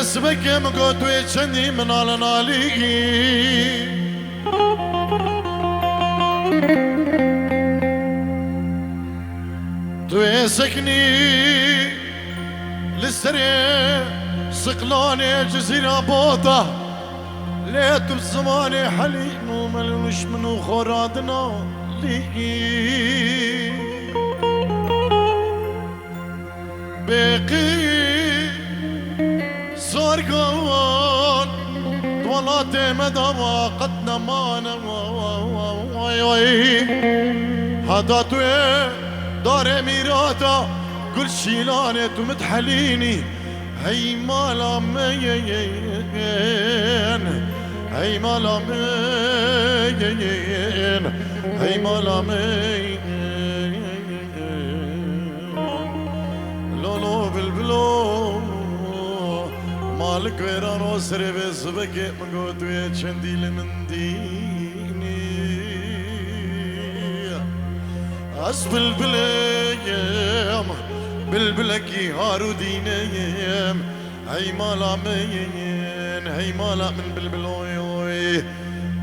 سبكي مقود ويتشني من على نالي توي سكني للسريع سقلاني جزيرة بوطة ليت بزماني حليم وملونش منو خرادنا ليكي بقي صارقان طولاتي مدى قدنا مانا هذا توي دار ميراتا كل شيلاني ومتحليني هي مالا مين هي مالا مين هي مالا مين لولو بالبلو مالك ويران وسري بسبكي مقود ويتشندي لمنديني أسبل بلايم بالبلكي هارو دينيم هي مالا مين هي مالا من بالبلوي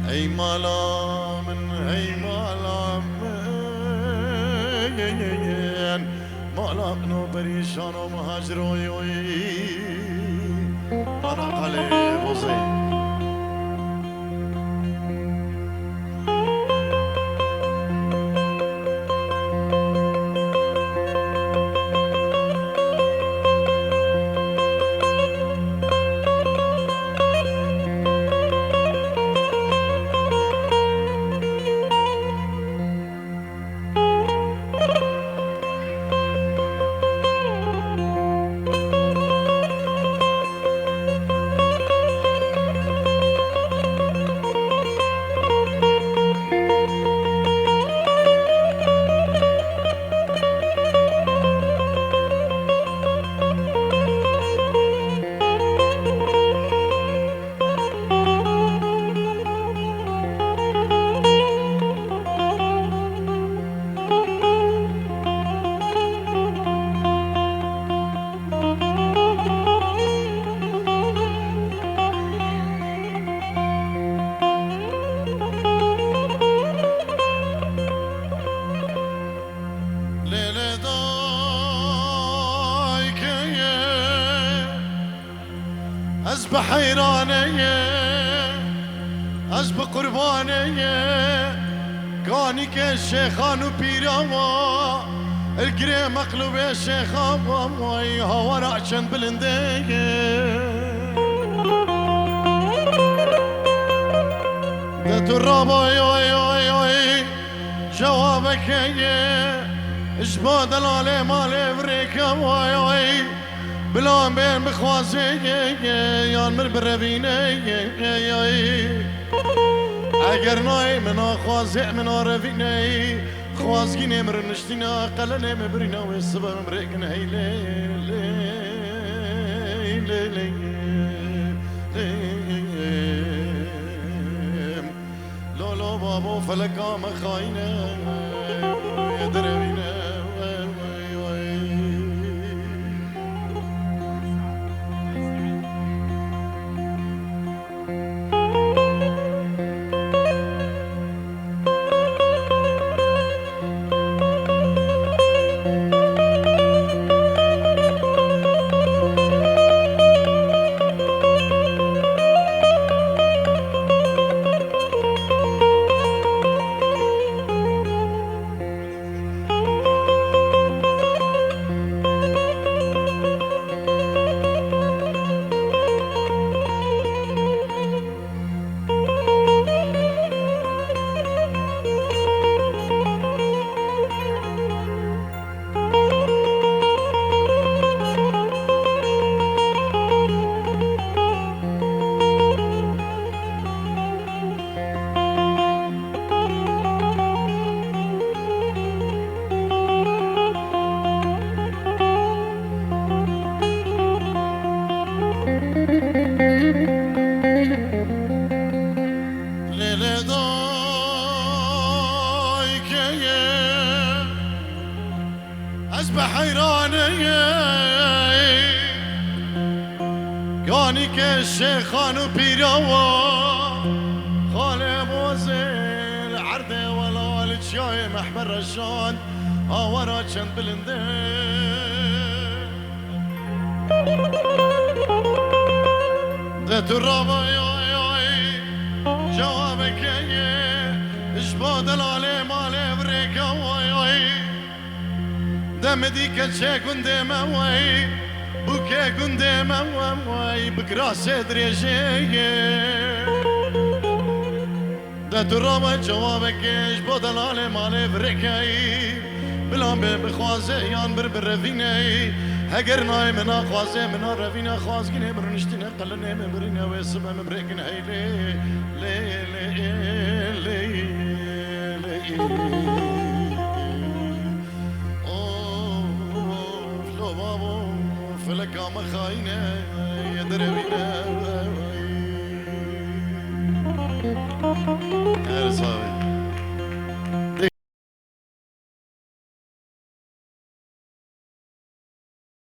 هي مالا من هي مالا مين مالا منو بريشان ومهاجروي أنا قليب وزين أزب حيرانية أزب قربانية كاني كالشيخان وبيراوا القري مقلوب يا شيخان وي هوا رعشن بلندية دت الرابا يوي يوي يوي جوابك يا اجباد العلي مالي بريكا وي وي بلان بين بخوازي يان مر بربيني اگر ناي منا خوازي منا رفيني خوازگي نمر نشتينا قلني مبرينا والسبب مريكنا هي لي لي لي لو لو بابو فلكا مخاينه يدربينا الشيخان وبيراوا خالي بوزيل عرضي ولا الشاي محمر رشان ورا كان بلندي ذات الرابع ياي جوابك يا اشباد العلي مالي بريكا وياي دم ديك الشيكون ديما وي بوكي كون ديما وي بكراس دريجي ذات الرابع جوابك اشباد العلي مالي بريكاي بلان بخوازه یان بر رفینه هگر نای منا خوازه منا رفینه خواز گینه برنشتینه قلنه مبرینه و سبه مبرگن هیله لی لی لی لی اوه فلو بابو فلکا مخاینه یدروینه ارساوی